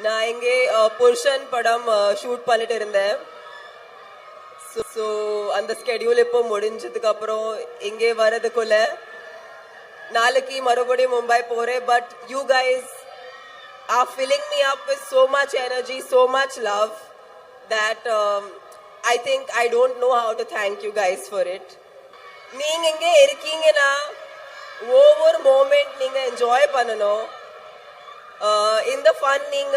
நான் இங்கே புருஷன் படம் ஷூட் பண்ணிட்டு இருந்தேன். ஸோ அந்த ஸ்கெடியூல் இப்போ முடிஞ்சதுக்கு அப்புறம் இங்கே வரதுக்குள்ள நாளைக்கு மறுபடியும் மும்பை போறேன். But you guys are filling me up with so much energy, so much love that I think I don't know how to thank you guys for it. நீங்க இங்கே இருக்கீங்கன்னா ஒவ்வொரு மோமெண்ட் நீங்க என்ஜாய் பண்ணணும். இந்த ஃபன் நீங்க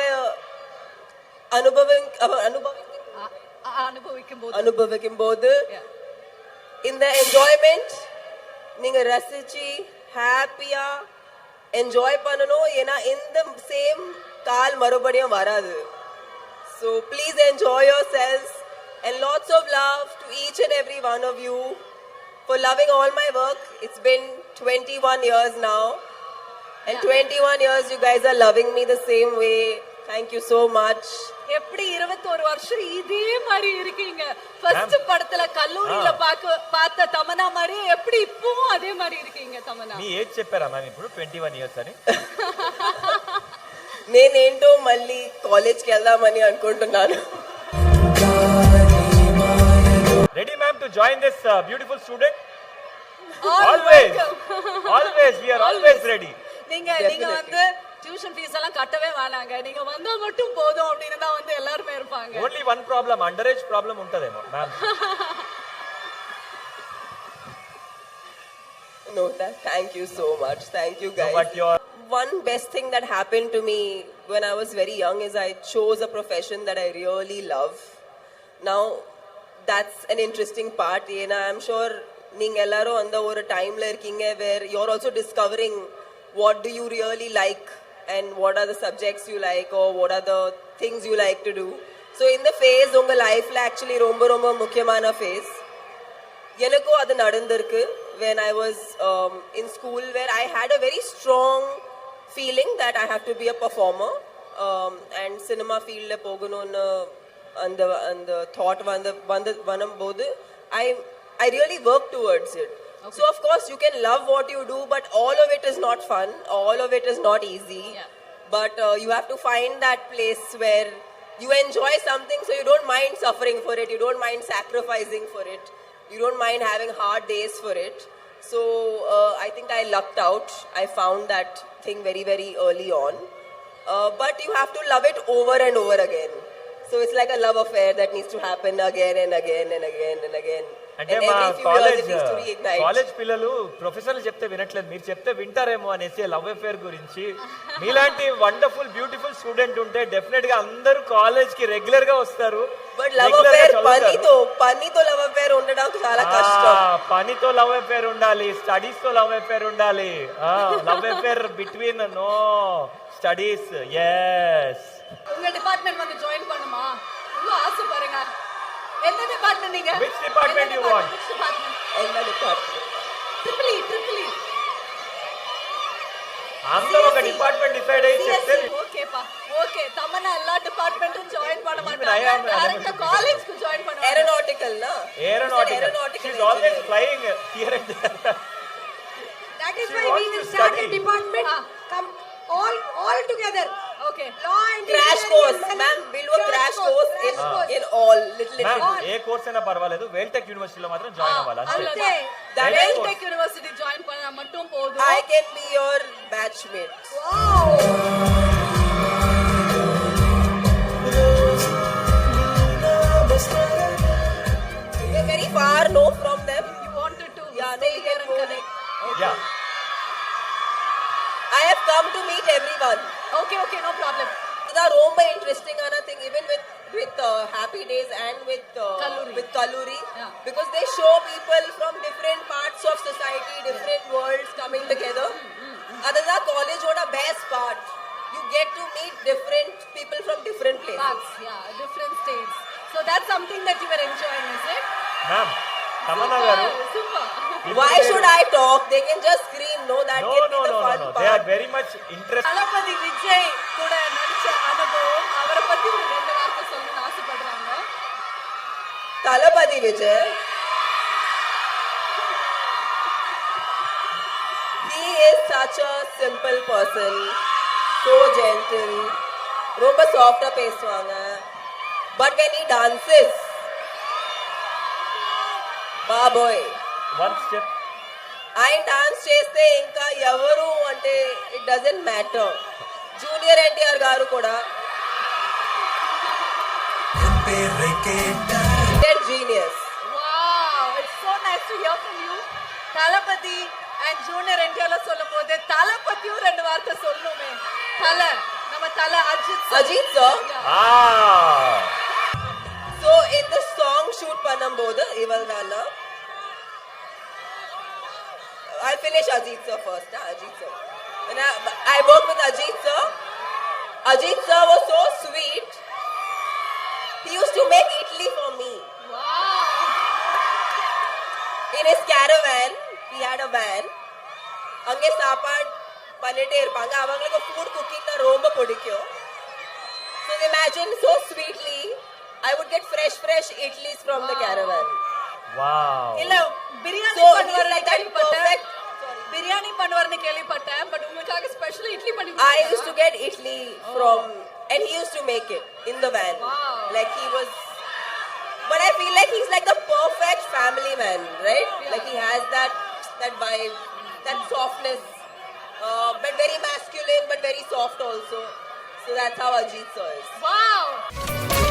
அனுபவிக்கும் போது இந்த என்ஜாய்மெண்ட் நீங்க ரசிச்சு ஹாப்பியா என்ஜாய் பண்ணணும். ஏன்னா இந்த சேம் கால் மறுபடியும் வராது. So please enjoy yourselves and lots of love to each and every one of you for loving all my work. It's been 21 years now. And 21 years you guys are loving me the same way. Thank you so much. எப்படி 21 வருஷம் இதே மாதிரி இருக்கீங்க. First படத்துல கல்லூரியில பார்த்த தமனா மாதிரி எப்படி இப்பவும் அதே மாதிரி இருக்கீங்க தமனா. మీ ఏజ్ చెప్పారా మ్యామ్ ఇప్పుడు 21 ఇయర్స్ అని? నేనేంటో మళ్ళీ కాలేజ్కి వెళ్దామని అనుకుంటున్నాను. Ready ma'am to join this beautiful student? Always we are always ready. நீங்க வந்து டியூஷன் ஃபீஸ் எல்லாம் கட்டவே வேணாங்க. நீங்க வந்தா மட்டும் போதும் அப்படினு தான் வந்து எல்லாரும் இருப்பாங்க. Only one problem, underage problem உண்டதேமோ ma'am. No, thank you so much. Thank you guys. No, but your one best thing that happened to me when I was very young is I chose a profession that I really love. Now that's an interesting part. And I'm sure நீங்க எல்லாரும் அந்த ஒரு டைம்ல இருக்கீங்க where you're also discovering what do you really like and what are the subjects you like or what are the things you like to do. So in the phase உங்க லைஃப்ல actually ரொம்ப ரொம்ப முக்கியமான phase எனக்கும் அது நடந்திருக்கு. When I was in school where I had a very strong feeling that I have to be a performer and cinema field la poganonu and the thought vanambodhu I really worked towards it. Okay. So of course you can love what you do, but all of it is not fun, all of it is not easy. Yeah. But you have to find that place where you enjoy something so you don't mind suffering for it, you don't mind sacrificing for it, you don't mind having hard days for it. So I think I lucked out. I found that thing very very early on. But you have to love it over and over again. So it's like a love affair that needs to happen again and again and again and again. అంటే మా college పిల్లలు ప్రొఫెసర్లు చెప్తే వినట్లేదు, మీరు చెప్తే వింటారేమో అనేసి love affair గురించి. మీలాంటి వండర్ఫుల్ బ్యూటిఫుల్ స్టూడెంట్ ఉంటే డెఫినెట్ గా అందరూ కాలేజ్ కి రెగ్యులర్ గా వస్తారు. పనితో లవ్ అఫేర్ ఉండడం చాలా కష్టం. పనితో లవ్ అఫేర్ ఉండాలి, స్టడీస్ తో లవ్ అఫేర్ ఉండాలి. Love affair between no studies. Yes உங்க டிபார்ட்மென்ட் வந்து ஜாயின் பண்ணுமா? ரொம்ப ஆசை பாருங்க. என்ன டிபார்ட்மென்ட் நீங்க? Which department you want? Which department? என்ன டிபார்ட்மென்ட்? Triple E. అందరూ ఒక డిపార్ట్మెంట్ డిసైడ్ అయ్యి చెప్తే ఓకే పా. ఓకే తమన్నా எல்லா డిపార్ట్మెంట్ జాయిన్ பண்ணமாட்டாங்க. డైరెక్ట్ కాలేజ్ కు జాయిన్ பண்ணுவாங்க. ఏరోనాటికల్ నా? Aeronautical. She is always flying here and there. That is why we will start a department. Come all together. Okay. Law and crash course. Ma'am, we'll do a crash course in all little. A course అయినా పర్వాలేదు, వేల్టెక్ యూనివర్సిటీలో మాత్రం join అవ్వాలి అంతే. వేల్టెక్ university join பண்ணா மட்டும் போதும். I can be your batchmate. Wow. You're very far no from them. You wanted to. Yeah, no, you can connect. Yeah. I have come to meet everyone. Okay, no problem. It's a ரொம்ப interesting thing even with Happy Days and with Kalluri. Yeah. Because they show people from different parts of society, different worlds coming together. That's the college what a best part. You get to meet different people from different places. Yeah, different states. So that's something that you were enjoying, is it? Ma'am, Tamanna garu. Super. Why should I talk? They can just scream. No, that can be the fun part. They are very much interested. தளபதி விஜய் கூட நடிச்ச அனுபவம், அவரை பத்தி ஒரு 2 வார்த்தை சொல்லணும்னு ஆசைப்படுறாங்க. தளபதி Vijay, he is such a simple person, so gentle, ரொம்ப சாஃப்டா பேசுவாங்க. But when he dances, బాబోయ్, వన్ స్టెప్ ఆయన డాన్స్ చేస్తే ఇంకా ఎవరు అంటే it doesn't matter. Junior NTR గారు కూడా genius. Wow, it's so nice to hear from you. Thalapathy and junior NTR சொல்லும் போது தளபதியும் ரெண்டு வார்த்தை சொல்லணுமே. நம்ம தல Ajith sir. Ah. So in the song shoot பண்ணும்போது இவள்தானா, I'll finish Ajit sir first. Ajit sir. When I worked with Ajit sir. Ajit sir was so sweet. He used to make idli for me. Wow. In his caravan, he had a van. அங்கே சாப்பாடு பண்ணிட்டே இருப்பாங்க. அவங்களுக்கு food cooking ரொம்ப பிடிக்கும். So imagine so sweetly, I would get fresh idlis from the caravan. Wow. இல்ல biryani So he's பண்ணுவார்னு like that கேள்விப்பட்டேன். perfect. Biryani பண்ணுவார்னு கேள்விப்பட்டேன். பட் உங்களுக்காக ஸ்பெஷல் இட்லி பண்ணி I used to get idli from, and he used to make it in the van. Wow. Like he was, but I feel like he's like the perfect family man, right? Yeah. Like he has that vibe, that softness, but very masculine, but very soft also. So that's how Ajit sir is. Wow.